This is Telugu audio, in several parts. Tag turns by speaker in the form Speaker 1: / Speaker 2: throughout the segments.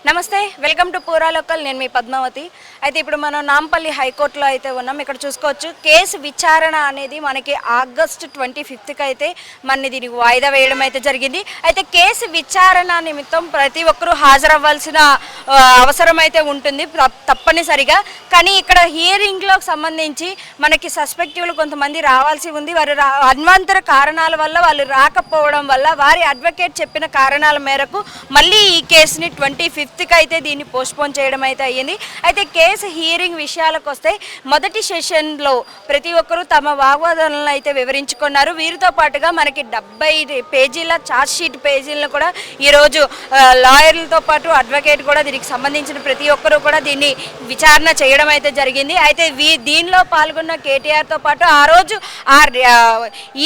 Speaker 1: నమస్తే, వెల్కమ్ టు పూరా లోకల్. నేను మీ పద్మావతి. అయితే ఇప్పుడు మనం నాంపల్లి హైకోర్టులో అయితే ఉన్నాం. ఇక్కడ చూసుకోవచ్చు, కేసు విచారణ అనేది మనకి ఆగస్టు 25కి అయితే దీనికి వాయిదా వేయడం అయితే జరిగింది. అయితే కేసు విచారణ నిమిత్తం ప్రతి ఒక్కరూ హాజరవ్వాల్సిన అవసరం అయితే ఉంటుంది తప్పనిసరిగా. కానీ ఇక్కడ హియరింగ్లో సంబంధించి మనకి సస్పెక్టివ్లు కొంతమంది రావాల్సి ఉంది. వారు అన్వంతర కారణాల వల్ల వాళ్ళు రాకపోవడం వల్ల వారి అడ్వకేట్ చెప్పిన కారణాల మేరకు మళ్ళీ ఈ కేసుని 25కి అయితే దీన్ని పోస్ట్పోన్ చేయడం అయితే అయ్యింది. అయితే కేసు హియరింగ్ విషయాలకు వస్తే మొదటి సెషన్లో ప్రతి ఒక్కరూ తమ వాగ్వాదాలను అయితే వివరించుకున్నారు. వీరితో పాటుగా మనకి 70 పేజీల ఛార్జ్షీట్ పేజీలను కూడా ఈరోజు లాయర్లతో పాటు అడ్వకేట్ కూడా దీనికి సంబంధించిన ప్రతి ఒక్కరూ కూడా దీన్ని విచారణ చేయడం అయితే జరిగింది. అయితే దీనిలో పాల్గొన్న కేటీఆర్తో పాటు ఆ రోజు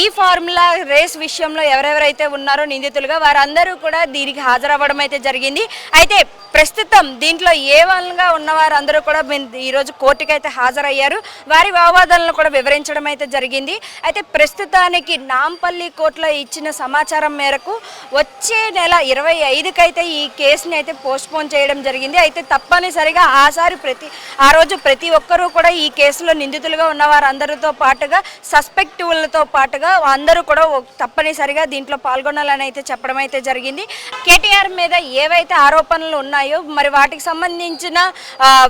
Speaker 1: ఈ ఫార్ములా రేస్ విషయంలో ఎవరెవరైతే ఉన్నారో నిందితులుగా వారందరూ కూడా దీనికి హాజరవ్వడం అయితే జరిగింది. అయితే ప్రస్తుతం దీంట్లో ఏవన్గా ఉన్నవారందరూ కూడా ఈరోజు కోర్టుకి అయితే హాజరయ్యారు. వారి వావాదాలను కూడా వివరించడం అయితే జరిగింది. అయితే ప్రస్తుతానికి నాంపల్లి కోర్టులో ఇచ్చిన సమాచారం మేరకు వచ్చే నెల 25కి అయితే ఈ కేసుని అయితే పోస్ట్పోన్ చేయడం జరిగింది. అయితే తప్పనిసరిగా ఆ రోజు ప్రతి ఒక్కరూ కూడా ఈ కేసులో నిందితులుగా ఉన్న వారందరితో పాటుగా సస్పెక్టివ్లతో పాటుగా అందరూ కూడా తప్పనిసరిగా దీంట్లో పాల్గొనాలని అయితే చెప్పడం అయితే జరిగింది. కేటీఆర్ మీద ఏవైతే ఆరోపణలు ఉన్నాయో మరి వాటికి సంబంధించిన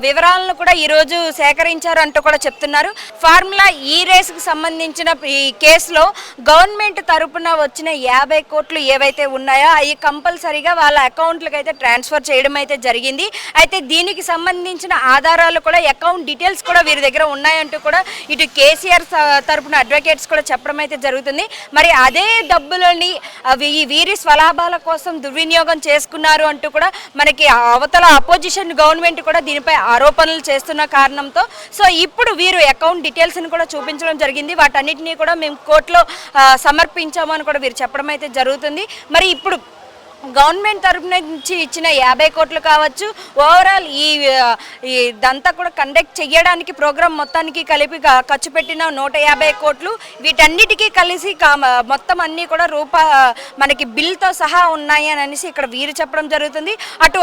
Speaker 1: వివరాలను కూడా ఈరోజు సేకరించారు అంటూ కూడా చెప్తున్నారు. ఫార్ములా ఈ రేసుకు సంబంధించిన ఈ కేసులో గవర్నమెంట్ తరపున వచ్చిన 50 కోట్లు ఏవైతే ఉన్నాయో అవి కంపల్సరీగా వాళ్ళ అకౌంట్లకు అయితే ట్రాన్స్ఫర్ చేయడం అయితే జరిగింది. అయితే దీనికి సంబంధించిన ఆధారాలు కూడా అకౌంట్ డీటెయిల్స్ కూడా వీరి దగ్గర ఉన్నాయంటూ కూడా ఇటు కేసీఆర్ తరపున అడ్వకేట్స్ కూడా చెప్పడం అయితే జరుగుతుంది. మరి అదే డబ్బులని వీరి స్వలాభాల కోసం దుర్వినియోగం చేసుకున్నారు అంటూ కూడా మనకి అవతల అపోజిషన్ గవర్నమెంట్ కూడా దీనిపై ఆరోపణలు చేస్తున్న కారణంతో ఇప్పుడు వీరు అకౌంట్ డీటెయిల్స్ని కూడా చూపించడం జరిగింది. వాటన్నిటినీ కూడా మేము కోర్టులో సమర్పించామని కూడా వీరు చెప్పడం అయితే జరుగుతుంది. మరి ఇప్పుడు గవర్నమెంట్ తరపు నుంచి ఇచ్చిన 50 కోట్లు కావచ్చు, ఓవరాల్ ఇదంతా కూడా కండక్ట్ చేయడానికి ప్రోగ్రాం మొత్తానికి కలిపి ఖర్చు పెట్టిన 150 కోట్లు, వీటన్నిటికీ కలిసి మొత్తం అన్నీ కూడా మనకి బిల్తో సహా ఉన్నాయి అని అనేసి ఇక్కడ వీరు చెప్పడం జరుగుతుంది. అటు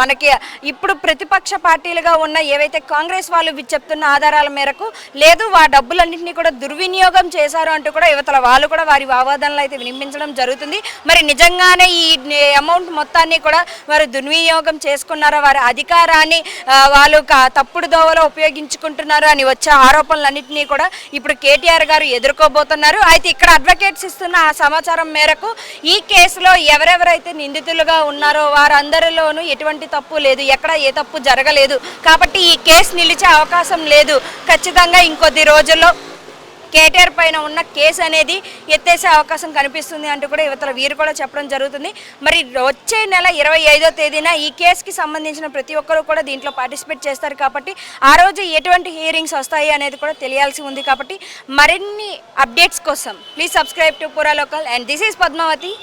Speaker 1: మనకి ఇప్పుడు ప్రతిపక్ష పార్టీలుగా ఉన్న ఏవైతే కాంగ్రెస్ వాళ్ళు చెప్తున్న ఆధారాల మేరకు లేదు, డబ్బులన్నింటినీ కూడా దుర్వినియోగం చేశారు అంటూ కూడా యువతల వాళ్ళు కూడా వారి వాదనలు అయితే వినిపించడం జరుగుతుంది. మరి నిజంగానే ఈ అమౌంట్ మొత్తాన్ని కూడా వారు దుర్వినియోగం చేసుకున్నారో, వారి అధికారాన్ని వాళ్ళు తప్పుడు దోవలో ఉపయోగించుకుంటున్నారు అని వచ్చే ఆరోపణలన్నింటినీ కూడా ఇప్పుడు కేటీఆర్ గారు ఎదుర్కోబోతున్నారు. అయితే ఇక్కడ అడ్వకేట్స్ ఇస్తున్న ఆ సమాచారం మేరకు ఈ కేసులో ఎవరెవరైతే నిందితులుగా ఉన్నారో వారందరిలోనూ ఎటువంటి తప్పు లేదు, ఎక్కడ ఏ తప్పు జరగలేదు. కాబట్టి ఈ కేసు నిలిచే అవకాశం లేదు. ఖచ్చితంగా ఇంకొద్ది రోజుల్లో కేటీఆర్ పైన ఉన్న కేసు అనేది ఎత్తేసే అవకాశం కనిపిస్తుంది అంటూ కూడా యువతల వీరు కూడా చెప్పడం జరుగుతుంది. మరి వచ్చే నెల 25వ తేదీన ఈ కేసుకి సంబంధించిన ప్రతి ఒక్కరూ కూడా దీంట్లో పార్టిసిపేట్ చేస్తారు. కాబట్టి ఆ రోజు ఎటువంటి హియరింగ్స్ వస్తాయి అనేది కూడా తెలియాల్సి ఉంది. కాబట్టి మరిన్ని అప్డేట్స్ కోసం ప్లీజ్ సబ్స్క్రైబ్ టు పూరా local and this is Padmavati.